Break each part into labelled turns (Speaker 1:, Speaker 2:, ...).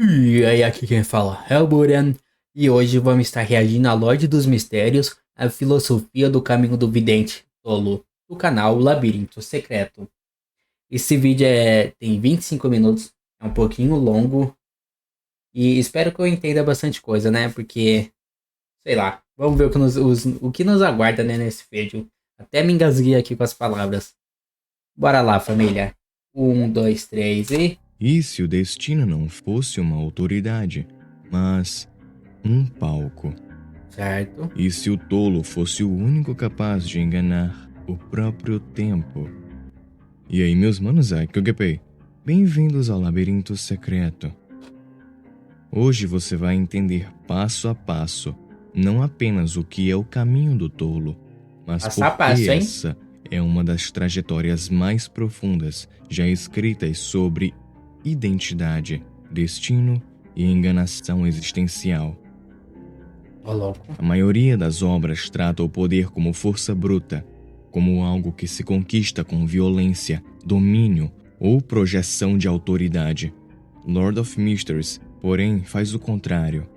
Speaker 1: E aí, aqui quem fala é o Buran, e hoje vamos estar reagindo à Lorde dos Mistérios, a filosofia do caminho do vidente tolo, do canal Labirinto Secreto. Esse vídeo tem 25 minutos, é um pouquinho longo, e espero que eu entenda bastante coisa, né? Porque, sei lá, vamos ver o que nos aguarda, né, nesse vídeo. Até me engasguei aqui com as palavras. Bora lá, família. Um, dois, três e...
Speaker 2: E se o destino não fosse uma autoridade, mas um palco?
Speaker 1: Certo.
Speaker 2: E se o tolo fosse o único capaz de enganar o próprio tempo? E aí, meus manos, aqui é o GP. Bem-vindos ao Labirinto Secreto. Hoje você vai entender passo a passo, não apenas o que é o caminho do tolo, mas
Speaker 1: Passo a
Speaker 2: por que
Speaker 1: passo, hein?
Speaker 2: essa é uma das trajetórias mais profundas já escritas sobre identidade, destino e enganação existencial.
Speaker 1: Ô, louco.
Speaker 2: A maioria das obras trata o poder como força bruta, como algo que se conquista com violência, domínio ou projeção de autoridade. Lord of Mysteries, porém, faz o contrário.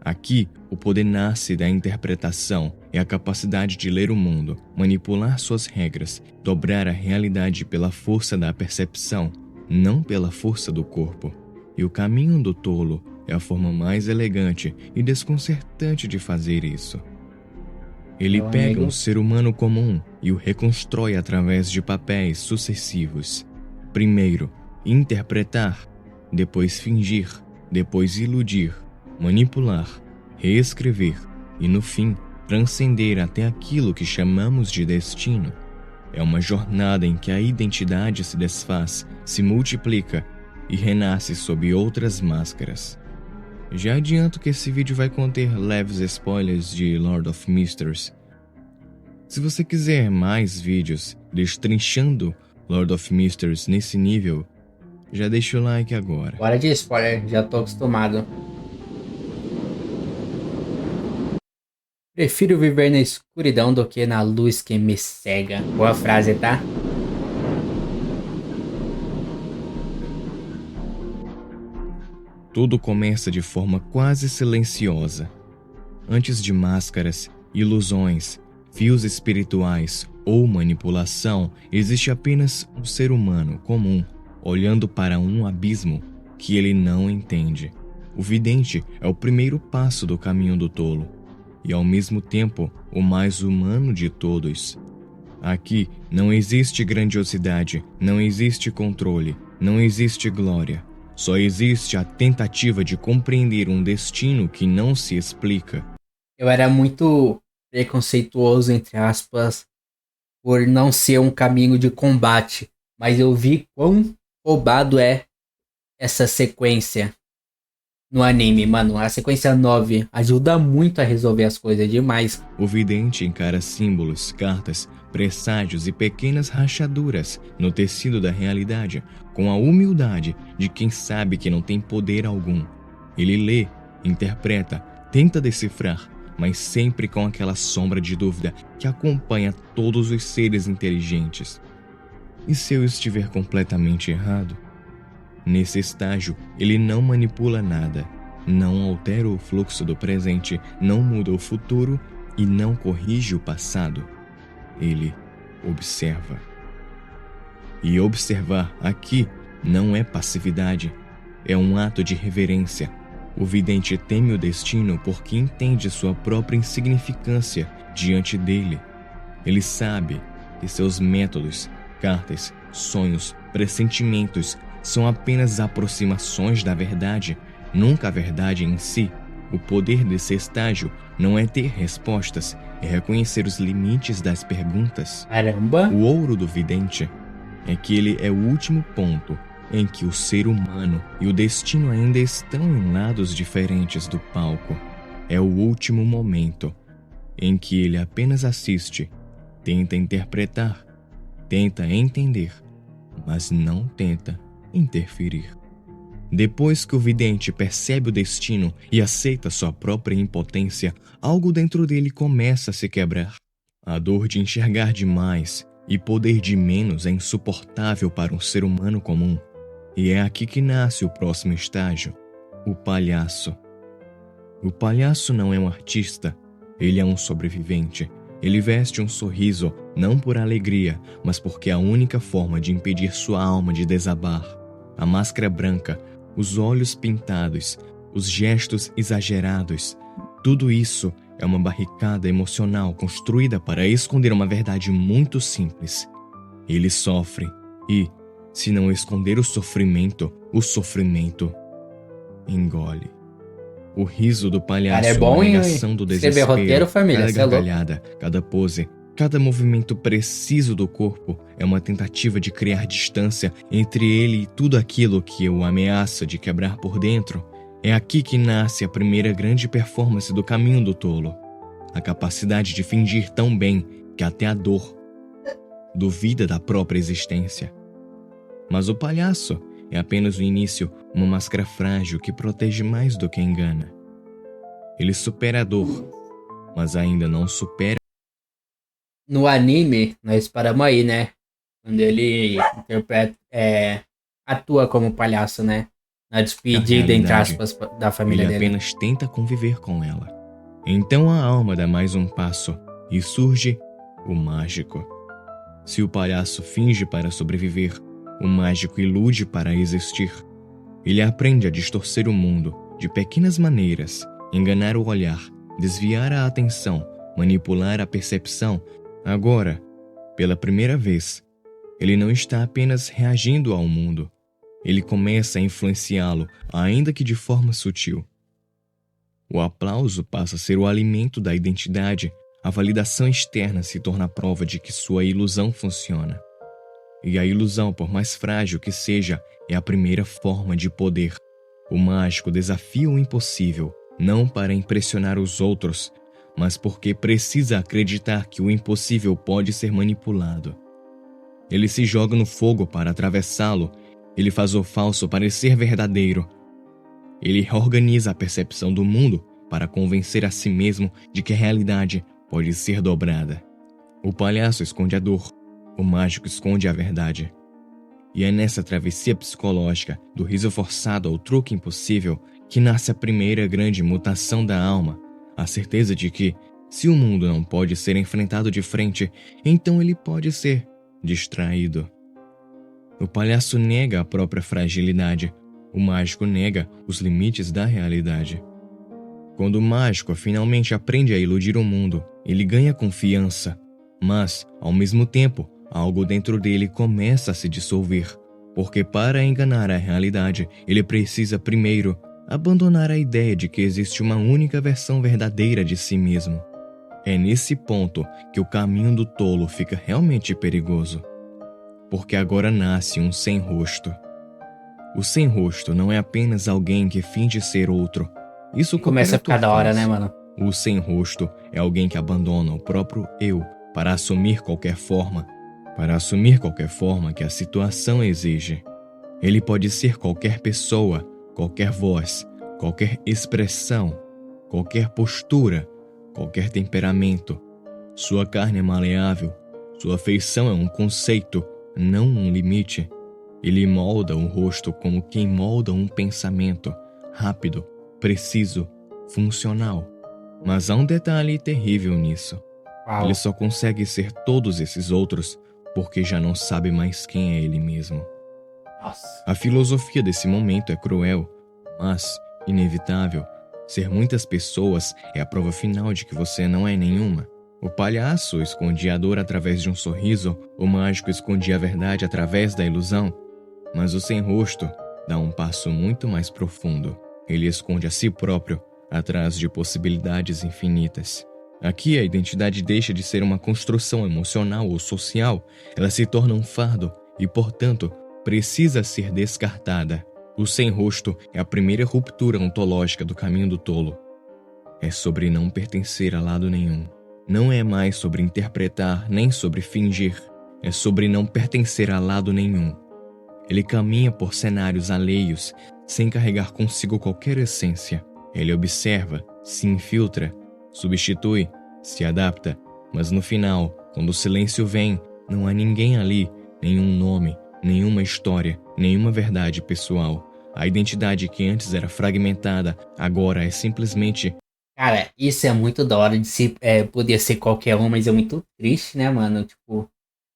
Speaker 2: Aqui, o poder nasce da interpretação, é a capacidade de ler o mundo, manipular suas regras, dobrar a realidade pela força da percepção, não pela força do corpo. E o caminho do tolo é a forma mais elegante e desconcertante de fazer isso. Ele
Speaker 1: Meu
Speaker 2: pega
Speaker 1: amigo.
Speaker 2: um ser humano comum e o reconstrói através de papéis sucessivos. Primeiro, interpretar, depois fingir, depois iludir, manipular, reescrever e, no fim, transcender até aquilo que chamamos de destino. É uma jornada em que a identidade se desfaz, se multiplica e renasce sob outras máscaras. Já adianto que esse vídeo vai conter leves spoilers de Lord of Mysteries. Se você quiser mais vídeos destrinchando Lord of Mysteries nesse nível, já deixa o like agora.
Speaker 1: Bora de spoiler, já tô acostumado. Prefiro viver na escuridão do que na luz que me cega. Boa frase, tá?
Speaker 2: Tudo começa de forma quase silenciosa. Antes de máscaras, ilusões, fios espirituais ou manipulação, existe apenas um ser humano comum, olhando para um abismo que ele não entende. O vidente é o primeiro passo do caminho do tolo, e ao mesmo tempo o mais humano de todos. Aqui não existe grandiosidade, não existe controle, não existe glória. Só existe a tentativa de compreender um destino que não se explica.
Speaker 1: Eu era muito preconceituoso, entre aspas, por não ser um caminho de combate. Mas eu vi quão roubado é essa sequência no anime, mano. A sequência 9 ajuda muito a resolver as coisas demais.
Speaker 2: O vidente encara símbolos, cartas, presságios e pequenas rachaduras no tecido da realidade, com a humildade de quem sabe que não tem poder algum. Ele lê, interpreta, tenta decifrar, mas sempre com aquela sombra de dúvida que acompanha todos os seres inteligentes. E se eu estiver completamente errado? Nesse estágio, ele não manipula nada, não altera o fluxo do presente, não muda o futuro e não corrige o passado. Ele observa. E observar aqui não é passividade, é um ato de reverência. O vidente teme o destino porque entende sua própria insignificância diante dele. Ele sabe que seus métodos, cartas, sonhos, pressentimentos são apenas aproximações da verdade, nunca a verdade em si. O poder desse estágio não é ter respostas, é reconhecer os limites das perguntas.
Speaker 1: Caramba!
Speaker 2: O ouro do vidente é que ele é o último ponto em que o ser humano e o destino ainda estão em lados diferentes do palco. É o último momento em que ele apenas assiste, tenta interpretar, tenta entender, mas não tenta interferir. Depois que o vidente percebe o destino e aceita sua própria impotência, algo dentro dele começa a se quebrar. A dor de enxergar demais e poder de menos é insuportável para um ser humano comum. E é aqui que nasce o próximo estágio. O palhaço. O palhaço não é um artista, ele é um sobrevivente. Ele veste um sorriso, não por alegria, mas porque é a única forma de impedir sua alma de desabar. A máscara branca, os olhos pintados, os gestos exagerados, tudo isso é uma barricada emocional construída para esconder uma verdade muito simples. Ele sofre e, se não esconder o sofrimento engole. O riso do palhaço
Speaker 1: Cara, é bom
Speaker 2: uma
Speaker 1: em
Speaker 2: negação do
Speaker 1: escrever
Speaker 2: desespero.
Speaker 1: roteiro, família,
Speaker 2: Cada
Speaker 1: cê é louco.
Speaker 2: gargalhada, cada pose, cada movimento preciso do corpo é uma tentativa de criar distância entre ele e tudo aquilo que o ameaça de quebrar por dentro. É aqui que nasce a primeira grande performance do Caminho do Tolo. A capacidade de fingir tão bem que até a dor duvida da própria existência. Mas o palhaço é apenas o início, uma máscara frágil que protege mais do que engana. Ele supera a dor, mas ainda não supera.
Speaker 1: No anime, nós paramos aí, né? Quando ele interpreta, atua como palhaço, né? Na despedida, entre aspas, da família
Speaker 2: Ele
Speaker 1: dele.
Speaker 2: apenas tenta conviver com ela. Então a alma dá mais um passo e surge o mágico. Se o palhaço finge para sobreviver, o mágico ilude para existir. Ele aprende a distorcer o mundo de pequenas maneiras, enganar o olhar, desviar a atenção, manipular a percepção. Agora, pela primeira vez, ele não está apenas reagindo ao mundo. Ele começa a influenciá-lo, ainda que de forma sutil. O aplauso passa a ser o alimento da identidade. A validação externa se torna a prova de que sua ilusão funciona. E a ilusão, por mais frágil que seja, é a primeira forma de poder. O mágico desafia o impossível, não para impressionar os outros, mas porque precisa acreditar que o impossível pode ser manipulado. Ele se joga no fogo para atravessá-lo. Ele faz o falso parecer verdadeiro. Ele reorganiza a percepção do mundo para convencer a si mesmo de que a realidade pode ser dobrada. O palhaço esconde a dor, o mágico esconde a verdade. E é nessa travessia psicológica, do riso forçado ao truque impossível, que nasce a primeira grande mutação da alma, a certeza de que, se o mundo não pode ser enfrentado de frente, então ele pode ser distraído. O palhaço nega a própria fragilidade, o mágico nega os limites da realidade. Quando o mágico finalmente aprende a iludir o mundo, ele ganha confiança, mas, ao mesmo tempo, algo dentro dele começa a se dissolver, porque para enganar a realidade, ele precisa primeiro abandonar a ideia de que existe uma única versão verdadeira de si mesmo. É nesse ponto que o caminho do tolo fica realmente perigoso, porque agora nasce um sem-rosto. O sem-rosto não é apenas alguém que finge ser outro. Isso
Speaker 1: Começa a ficar da hora, né, mano?
Speaker 2: O sem-rosto é alguém que abandona o próprio eu para assumir qualquer forma que a situação exige. Ele pode ser qualquer pessoa, qualquer voz, qualquer expressão, qualquer postura, qualquer temperamento. Sua carne é maleável, sua feição é um conceito, não um limite. Ele molda o rosto como quem molda um pensamento, rápido, preciso, funcional. Mas há um detalhe terrível nisso.
Speaker 1: Uau.
Speaker 2: Ele só consegue ser todos esses outros porque já não sabe mais quem é ele mesmo.
Speaker 1: Nossa.
Speaker 2: A filosofia desse momento é cruel, mas inevitável. Ser muitas pessoas é a prova final de que você não é nenhuma. O palhaço escondia a dor através de um sorriso, o mágico escondia a verdade através da ilusão. Mas o sem-rosto dá um passo muito mais profundo. Ele esconde a si próprio atrás de possibilidades infinitas. Aqui a identidade deixa de ser uma construção emocional ou social, ela se torna um fardo e, portanto, precisa ser descartada. O sem-rosto é a primeira ruptura ontológica do caminho do tolo. É sobre não pertencer a lado nenhum. Não é mais sobre interpretar nem sobre fingir. É sobre não pertencer a lado nenhum. Ele caminha por cenários alheios, sem carregar consigo qualquer essência. Ele observa, se infiltra, substitui, se adapta, mas no final, quando o silêncio vem, não há ninguém ali, nenhum nome, nenhuma história, nenhuma verdade pessoal. A identidade que antes era fragmentada, agora é simplesmente...
Speaker 1: Cara, isso é muito da hora de se, poder ser qualquer um, mas é muito triste, né, mano? Tipo,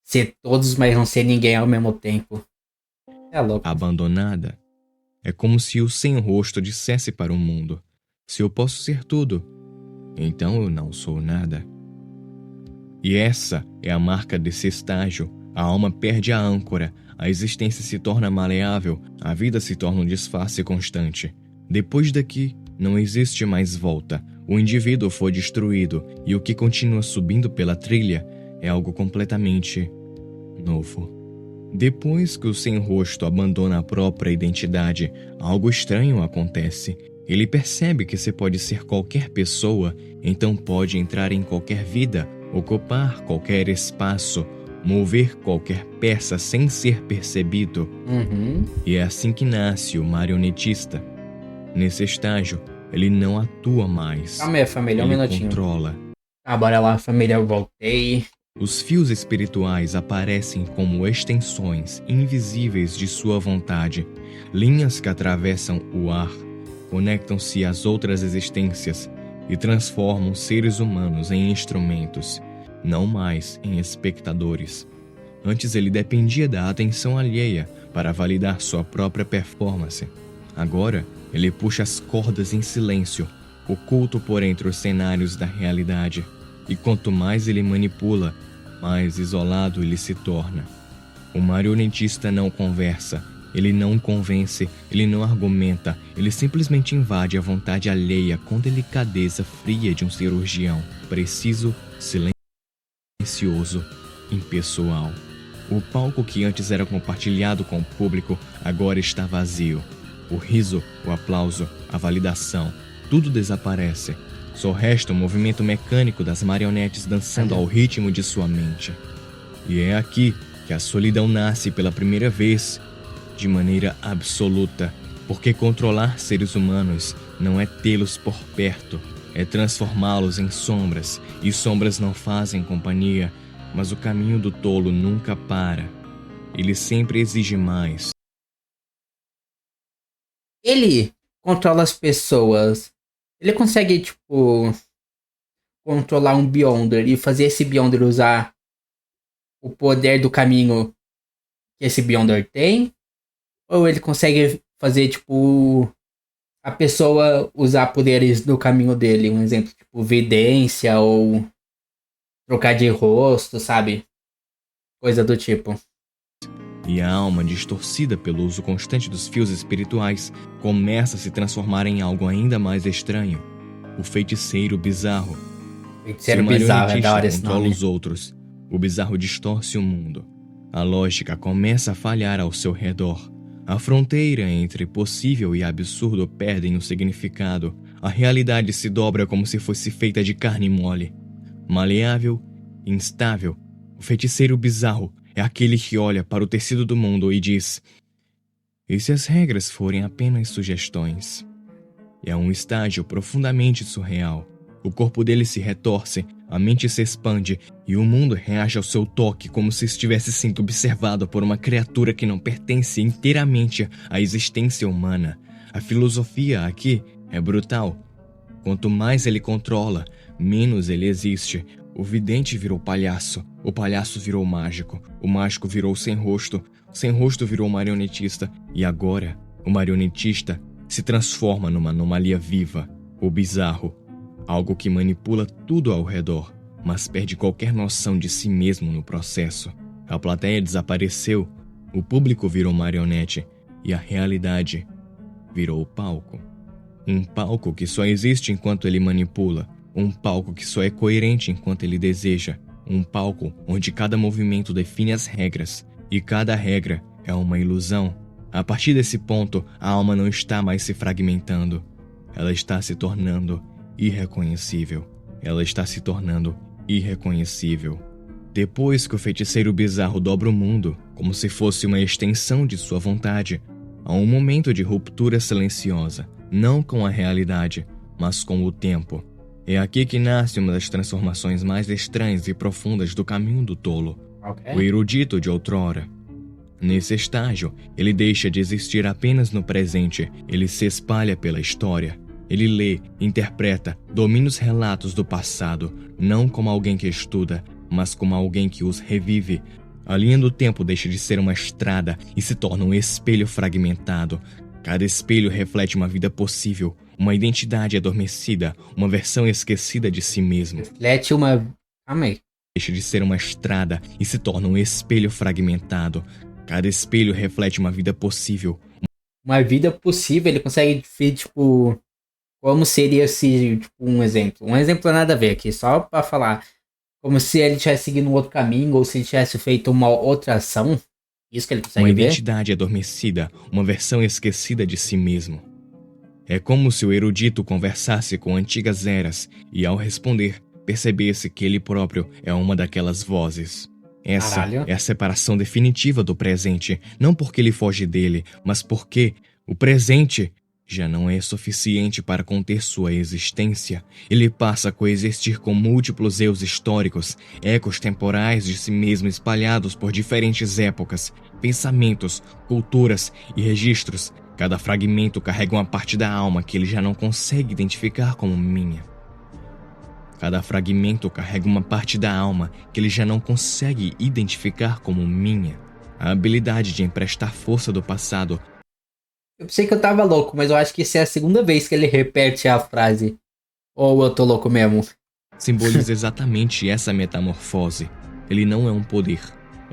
Speaker 1: ser todos, mas não ser ninguém ao mesmo tempo. É louco.
Speaker 2: abandonada. É como se o sem rosto dissesse para o mundo: se eu posso ser tudo, então eu não sou nada. E essa é a marca desse estágio. A alma perde a âncora, a existência se torna maleável, a vida se torna um disfarce constante. Depois daqui, não existe mais volta. O indivíduo foi destruído e o que continua subindo pela trilha é algo completamente novo. Depois que o sem-rosto abandona a própria identidade, algo estranho acontece. Ele percebe que se pode ser qualquer pessoa, então pode entrar em qualquer vida, ocupar qualquer espaço, mover qualquer peça sem ser percebido. E é assim que nasce o marionetista. Nesse estágio, ele não atua mais.
Speaker 1: Calma aí, família, um
Speaker 2: Ele
Speaker 1: minutinho.
Speaker 2: controla.
Speaker 1: Ah, bora lá, família, eu voltei.
Speaker 2: Os fios espirituais aparecem como extensões invisíveis de sua vontade, linhas que atravessam o ar, conectam-se às outras existências e transformam seres humanos em instrumentos, não mais em espectadores. Antes ele dependia da atenção alheia para validar sua própria performance. Agora, ele puxa as cordas em silêncio, oculto por entre os cenários da realidade. E quanto mais ele manipula, mais isolado ele se torna. O marionetista não conversa, ele não convence, ele não argumenta, ele simplesmente invade a vontade alheia com delicadeza fria de um cirurgião, preciso, silencioso, impessoal. O palco que antes era compartilhado com o público agora está vazio. O riso, o aplauso, a validação, tudo desaparece. Só resta o movimento mecânico das marionetes dançando ao ritmo de sua mente. E é aqui que a solidão nasce pela primeira vez, de maneira absoluta, porque controlar seres humanos não é tê-los por perto, é transformá-los em sombras, e sombras não fazem companhia, mas o caminho do tolo nunca para. Ele sempre exige mais.
Speaker 1: Ele controla as pessoas. Ele consegue, tipo, controlar um Beyonder e fazer esse Beyonder usar o poder do caminho que esse Beyonder tem? Ou ele consegue fazer, tipo, a pessoa usar poderes do caminho dele? Um exemplo, tipo, vidência ou trocar de rosto, sabe? Coisa do tipo.
Speaker 2: E a alma, distorcida pelo uso constante dos fios espirituais, começa a se transformar em algo ainda mais estranho. O feiticeiro bizarro.
Speaker 1: Feiticeiro bizarro, é da hora esse
Speaker 2: controla
Speaker 1: nome.
Speaker 2: os outros, o bizarro distorce o mundo. A lógica começa a falhar ao seu redor. A fronteira entre possível e absurdo perdem o significado. A realidade se dobra como se fosse feita de carne mole. Maleável, instável, o feiticeiro bizarro é aquele que olha para o tecido do mundo e diz: e se as regras forem apenas sugestões? É um estágio profundamente surreal. O corpo dele se retorce, a mente se expande e o mundo reage ao seu toque como se estivesse sendo observado por uma criatura que não pertence inteiramente à existência humana. A filosofia aqui é brutal. Quanto mais ele controla, menos ele existe. O vidente virou palhaço, o palhaço virou mágico, o mágico virou sem rosto, o sem rosto virou marionetista e agora o marionetista se transforma numa anomalia viva, o bizarro, algo que manipula tudo ao redor, mas perde qualquer noção de si mesmo no processo. A plateia desapareceu, o público virou marionete e a realidade virou o palco. Um palco que só existe enquanto ele manipula. Um palco que só é coerente enquanto ele deseja. Um palco onde cada movimento define as regras. E cada regra é uma ilusão. A partir desse ponto, a alma não está mais se fragmentando. Ela está se tornando irreconhecível. Ela está se tornando irreconhecível. Depois que o feiticeiro bizarro dobra o mundo, como se fosse uma extensão de sua vontade, há um momento de ruptura silenciosa. Não com a realidade, mas com o tempo. É aqui que nasce uma das transformações mais estranhas e profundas do caminho do tolo. O erudito de outrora. Nesse estágio, ele deixa de existir apenas no presente, ele se espalha pela história. Ele lê, interpreta, domina os relatos do passado, não como alguém que estuda, mas como alguém que os revive. A linha do tempo deixa de ser uma estrada e se torna um espelho fragmentado. Cada espelho reflete uma vida possível, uma identidade adormecida, uma versão esquecida de si mesmo.
Speaker 1: Reflete uma... Calma aí.
Speaker 2: Deixa de ser uma estrada e se torna um espelho fragmentado. Cada espelho reflete uma vida possível.
Speaker 1: Uma vida possível, ele consegue ver, tipo... Como seria se, tipo, um exemplo. Um exemplo nada a ver aqui, só pra falar. Como se ele tivesse seguido um outro caminho, ou se ele tivesse feito uma outra ação. Isso que ele consegue
Speaker 2: Uma
Speaker 1: ver.
Speaker 2: identidade adormecida, uma versão esquecida de si mesmo. É como se o erudito conversasse com antigas eras e, ao responder, percebesse que ele próprio é uma daquelas vozes. Essa
Speaker 1: Caralho.
Speaker 2: é a separação definitiva do presente, não porque ele foge dele, mas porque o presente já não é suficiente para conter sua existência. Ele passa a coexistir com múltiplos eus históricos, ecos temporais de si mesmo espalhados por diferentes épocas, pensamentos, culturas e registros. Cada fragmento carrega uma parte da alma que ele já não consegue identificar como minha. Cada fragmento carrega uma parte da alma que ele já não consegue identificar como minha. A habilidade de emprestar força do passado.
Speaker 1: Eu pensei que eu tava louco, mas eu acho que isso é a segunda vez que ele repete a frase. Ou eu tô louco mesmo?
Speaker 2: Simboliza exatamente essa metamorfose. Ele não é um poder,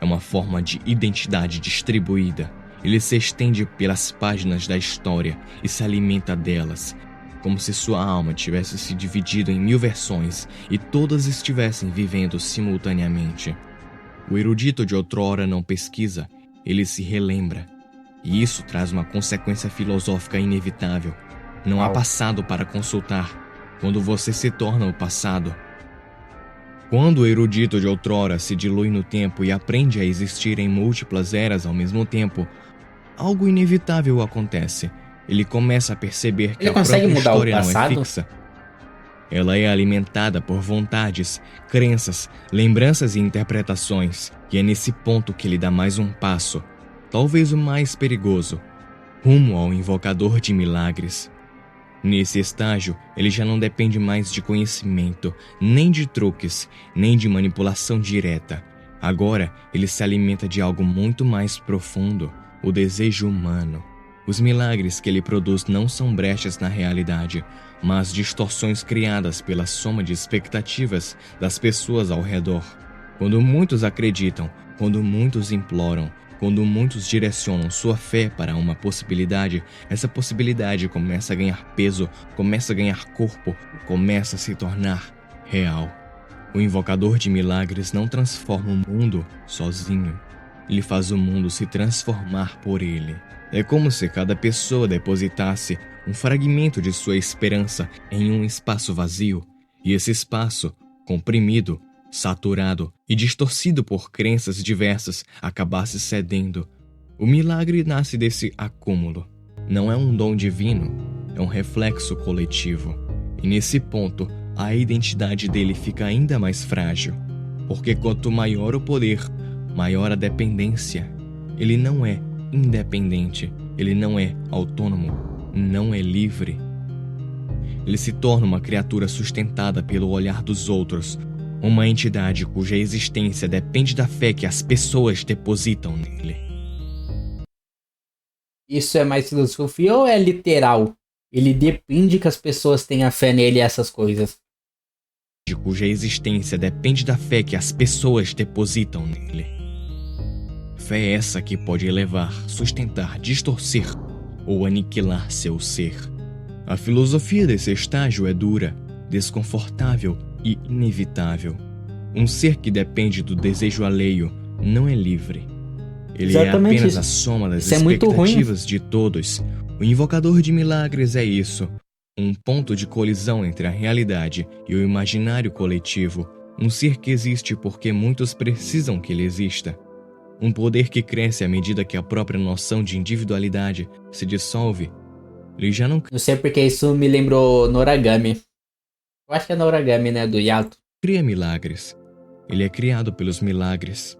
Speaker 2: é uma forma de identidade distribuída. Ele se estende pelas páginas da história e se alimenta delas, como se sua alma tivesse se dividido em 1000 versões e todas estivessem vivendo simultaneamente. O erudito de outrora não pesquisa, ele se relembra. E isso traz uma consequência filosófica inevitável. Não há passado para consultar. Quando você se torna o passado. Quando o erudito de outrora se dilui no tempo e aprende a existir em múltiplas eras ao mesmo tempo, algo inevitável acontece. Ele começa a perceber que
Speaker 1: Ele
Speaker 2: a própria
Speaker 1: consegue mudar o
Speaker 2: história não é
Speaker 1: passado?
Speaker 2: fixa. Ela é alimentada por vontades, crenças, lembranças e interpretações. E é nesse ponto que ele dá mais um passo, talvez o mais perigoso, rumo ao invocador de milagres. Nesse estágio, ele já não depende mais de conhecimento, nem de truques, nem de manipulação direta. Agora, ele se alimenta de algo muito mais profundo, o desejo humano. Os milagres que ele produz não são brechas na realidade, mas distorções criadas pela soma de expectativas das pessoas ao redor. Quando muitos acreditam, quando muitos imploram, quando muitos direcionam sua fé para uma possibilidade, essa possibilidade começa a ganhar peso, começa a ganhar corpo, começa a se tornar real. O invocador de milagres não transforma o mundo sozinho. Ele faz o mundo se transformar por ele. É como se cada pessoa depositasse um fragmento de sua esperança em um espaço vazio, e esse espaço, comprimido, saturado e distorcido por crenças diversas, acabasse cedendo. O milagre nasce desse acúmulo. Não é um dom divino, é um reflexo coletivo. E nesse ponto, a identidade dele fica ainda mais frágil. Porque quanto maior o poder, maior a dependência. Ele não é independente, ele não é autônomo, não é livre. Ele se torna uma criatura sustentada pelo olhar dos outros, uma entidade cuja existência depende da fé que as pessoas depositam nele.
Speaker 1: Isso é mais filosofia ou é literal? Ele depende que as pessoas tenham fé nele e essas coisas.
Speaker 2: Cuja existência depende da fé que as pessoas depositam nele. Fé essa que pode elevar, sustentar, distorcer ou aniquilar seu ser. A filosofia desse estágio é dura, desconfortável e inevitável. Um ser que depende do desejo alheio não é livre. Ele
Speaker 1: Exatamente
Speaker 2: é apenas
Speaker 1: isso.
Speaker 2: a soma das
Speaker 1: Isso é muito
Speaker 2: expectativas de todos. O invocador de milagres é isso. Um ponto de colisão entre a realidade e o imaginário coletivo. Um ser que existe porque muitos precisam que ele exista. Um poder que cresce à medida que a própria noção de individualidade se dissolve. Ele já não
Speaker 1: Não sei porque isso me lembrou Noragami. Eu acho que é Noragami, né? Do Yato.
Speaker 2: cria milagres. Ele é criado pelos milagres.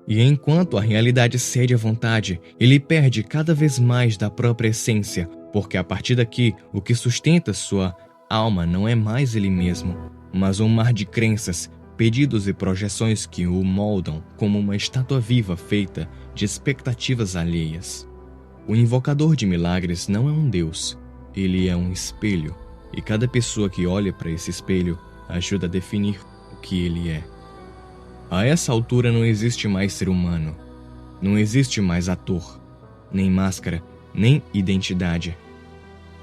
Speaker 2: E enquanto a realidade cede à vontade, ele perde cada vez mais da própria essência, porque a partir daqui, o que sustenta sua alma não é mais ele mesmo, mas um mar de crenças, pedidos e projeções que o moldam como uma estátua viva feita de expectativas alheias. O invocador de milagres não é um deus, ele é um espelho, e cada pessoa que olha para esse espelho ajuda a definir o que ele é. A essa altura não existe mais ser humano, não existe mais ator, nem máscara, nem identidade.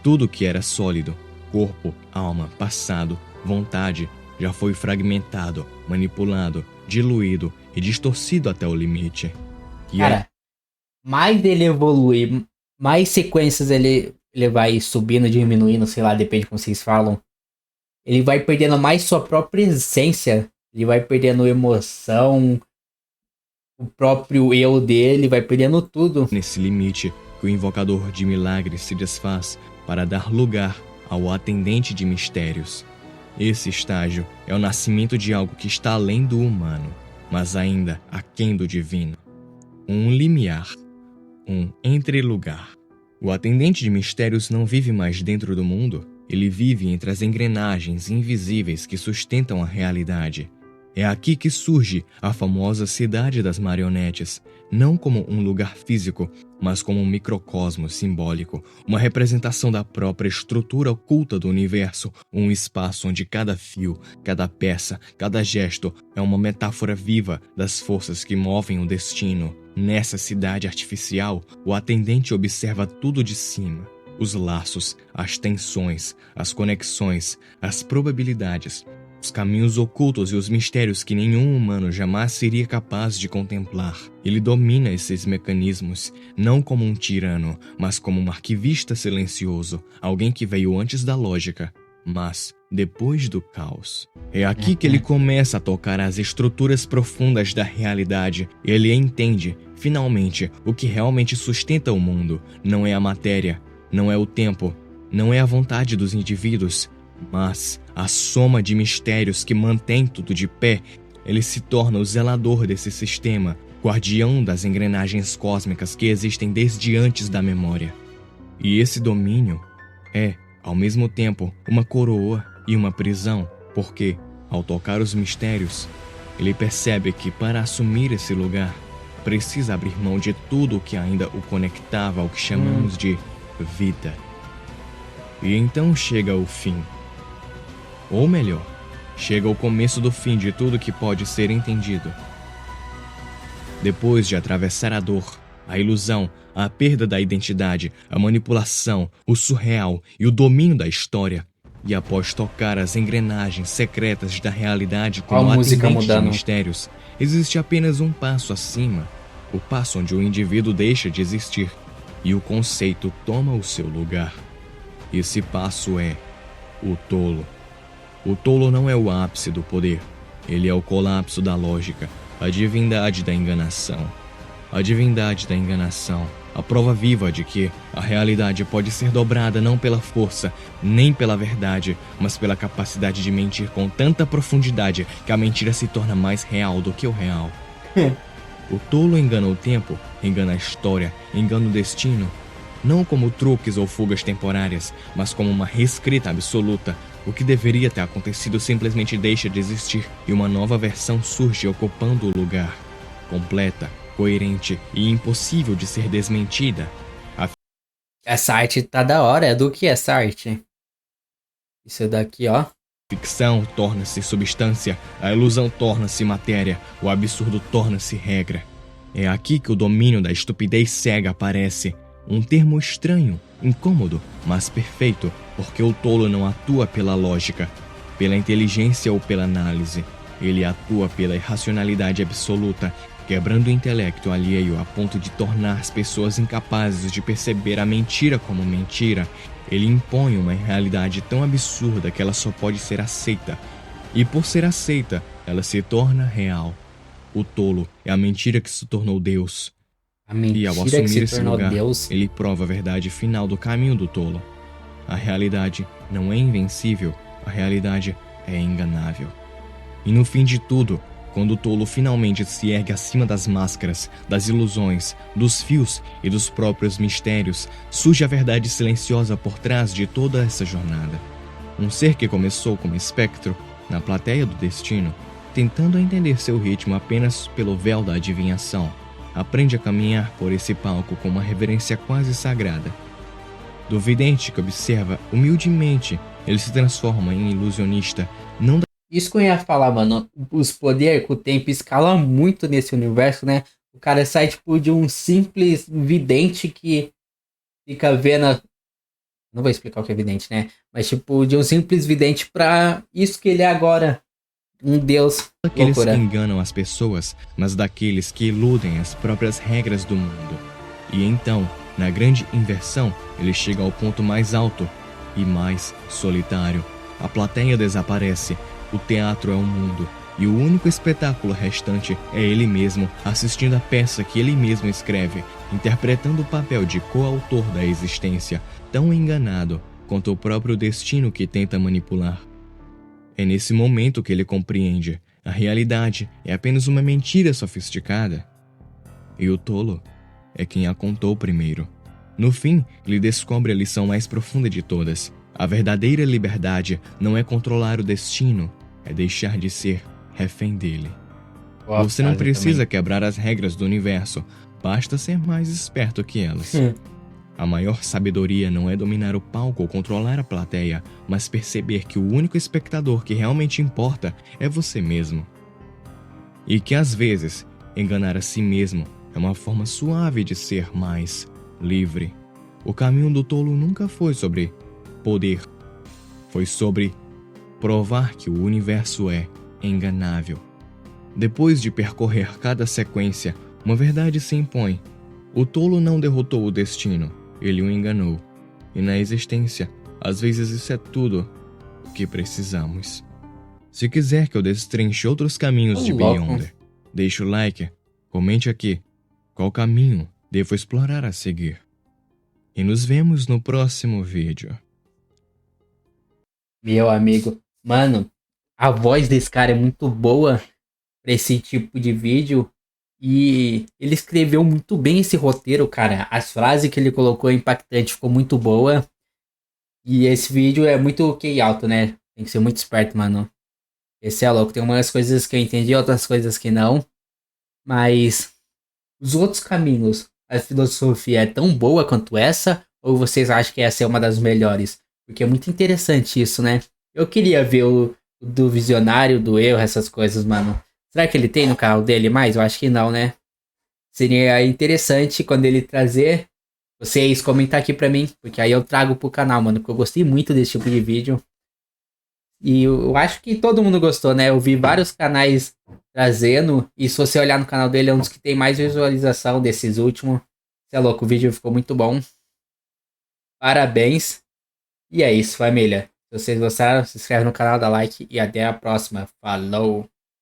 Speaker 2: Tudo que era sólido, corpo, alma, passado, vontade, já foi fragmentado, manipulado, diluído e distorcido até o limite. E
Speaker 1: Cara, mais ele evolui, mais sequências ele vai subindo, diminuindo, sei lá, depende de como vocês falam. Ele vai perdendo mais sua própria essência. Ele vai perdendo emoção, o próprio eu dele, vai perdendo tudo.
Speaker 2: nesse limite que o invocador de milagres se desfaz para dar lugar ao atendente de mistérios. Esse estágio é o nascimento de algo que está além do humano, mas ainda aquém do divino. Um limiar, um entrelugar. O atendente de mistérios não vive mais dentro do mundo, ele vive entre as engrenagens invisíveis que sustentam a realidade. É aqui que surge a famosa cidade das marionetes, não como um lugar físico, mas como um microcosmo simbólico, uma representação da própria estrutura oculta do universo, um espaço onde cada fio, cada peça, cada gesto é uma metáfora viva das forças que movem o destino. Nessa cidade artificial, o atendente observa tudo de cima. Os laços, as tensões, as conexões, as probabilidades, os caminhos ocultos e os mistérios que nenhum humano jamais seria capaz de contemplar. Ele domina esses mecanismos, não como um tirano, mas como um arquivista silencioso, alguém que veio antes da lógica, mas depois do caos. É aqui que ele começa a tocar as estruturas profundas da realidade. Ele entende, finalmente, o que realmente sustenta o mundo. Não é a matéria, não é o tempo, não é a vontade dos indivíduos, mas a soma de mistérios que mantém tudo de pé. Ele se torna o zelador desse sistema, guardião das engrenagens cósmicas que existem desde antes da memória. E esse domínio é, ao mesmo tempo, uma coroa e uma prisão, porque, ao tocar os mistérios, ele percebe que para assumir esse lugar, precisa abrir mão de tudo o que ainda o conectava ao que chamamos de vida. E então chega o fim. Ou melhor, chega o começo do fim de tudo que pode ser entendido. Depois de atravessar a dor, a ilusão, a perda da identidade, a manipulação, o surreal e o domínio da história, e após tocar as engrenagens secretas da realidade como atendente de mistérios, existe apenas um passo acima, o passo onde o indivíduo deixa de existir e o conceito toma o seu lugar. Esse passo é o tolo. O tolo não é o ápice do poder, ele é o colapso da lógica, a divindade da enganação. A divindade da enganação, a prova viva de que a realidade pode ser dobrada não pela força, nem pela verdade, mas pela capacidade de mentir com tanta profundidade que a mentira se torna mais real do que o real. O tolo engana o tempo, engana a história, engana o destino, não como truques ou fugas temporárias, mas como uma reescrita absoluta. O que deveria ter acontecido simplesmente deixa de existir e uma nova versão surge ocupando o lugar, completa, coerente e impossível de ser desmentida.
Speaker 1: Essa arte tá da hora. É do que essa arte? Isso daqui, ó.
Speaker 2: A ficção torna-se substância, a ilusão torna-se matéria, o absurdo torna-se regra. É aqui que o domínio da estupidez cega aparece. Um termo estranho, incômodo, mas perfeito, porque o tolo não atua pela lógica, pela inteligência ou pela análise. Ele atua pela irracionalidade absoluta, quebrando o intelecto alheio a ponto de tornar as pessoas incapazes de perceber a mentira como mentira. Ele impõe uma realidade tão absurda que ela só pode ser aceita. E por ser aceita, ela se torna real. O tolo é a mentira que se tornou Deus. E ao assumir esse lugar, ele prova a verdade final do caminho do tolo. A realidade não é invencível, a realidade é enganável. E no fim de tudo, Quando o tolo finalmente se ergue acima das máscaras, das ilusões, dos fios e dos próprios mistérios, surge a verdade silenciosa por trás de toda essa jornada. Um ser que começou como espectro, na plateia do destino, tentando entender seu ritmo apenas pelo véu da adivinhação, aprende a caminhar por esse palco com uma reverência quase sagrada. Do vidente que observa humildemente, ele se transforma em ilusionista, não da...
Speaker 1: Isso que eu ia falar, mano. Os poderes com o tempo escalam muito nesse universo, né? O cara sai, tipo, de um simples vidente que fica vendo. Não vou explicar o que é vidente, né? Mas, tipo, de um simples vidente pra isso que ele é agora. Um deus.
Speaker 2: daqueles que
Speaker 1: Loucura.
Speaker 2: enganam as pessoas, mas daqueles que iludem as próprias regras do mundo. E então, na grande inversão, ele chega ao ponto mais alto e mais solitário. A plateia desaparece, o teatro é um mundo, e o único espetáculo restante é ele mesmo assistindo a peça que ele mesmo escreve, interpretando o papel de coautor da existência, tão enganado quanto o próprio destino que tenta manipular. É nesse momento que ele compreende: a realidade é apenas uma mentira sofisticada. E o tolo é quem a contou primeiro. No fim, ele descobre a lição mais profunda de todas. A verdadeira liberdade não é controlar o destino, é deixar de ser refém dele.
Speaker 1: Boa
Speaker 2: Você não
Speaker 1: frase
Speaker 2: precisa quebrar as regras do universo, basta ser mais esperto que elas.
Speaker 1: também.
Speaker 2: A maior sabedoria não é dominar o palco ou controlar a plateia, mas perceber que o único espectador que realmente importa é você mesmo. E que às vezes, enganar a si mesmo é uma forma suave de ser mais livre. O caminho do tolo nunca foi sobre poder, foi sobre provar que o universo é enganável. Depois de percorrer cada sequência, uma verdade se impõe. O tolo não derrotou o destino, ele o enganou. E na existência, às vezes isso é tudo o que precisamos. Se quiser que eu destrinche outros caminhos de Beyonder, deixe o like, comente aqui qual caminho devo explorar a seguir. E nos vemos no próximo vídeo.
Speaker 1: Meu amigo. Mano, a voz desse cara é muito boa pra esse tipo de vídeo. E ele escreveu muito bem esse roteiro, cara. As frases que ele colocou é impactante, ficou muito boa. E esse vídeo é muito QI alto, né? Tem que ser muito esperto, mano. Esse é louco. Tem umas coisas que eu entendi, outras coisas que não. Mas os outros caminhos, a filosofia é tão boa quanto essa? Ou vocês acham que essa é uma das melhores? Porque é muito interessante isso, né? Eu queria ver o do visionário, do erro, essas coisas, mano. Será que ele tem no canal dele mais? Eu acho que não, né? Seria interessante quando ele trazer, vocês comentar aqui pra mim, porque aí eu trago pro canal, mano, porque eu gostei muito desse tipo de vídeo. E eu acho que todo mundo gostou, né? Eu vi vários canais trazendo, e se você olhar no canal dele, é um dos que tem mais visualização desses últimos. Você é louco, o vídeo ficou muito bom. Parabéns. E é isso, família. Se vocês gostaram, se inscreve no canal, dá like e até a próxima. Falou!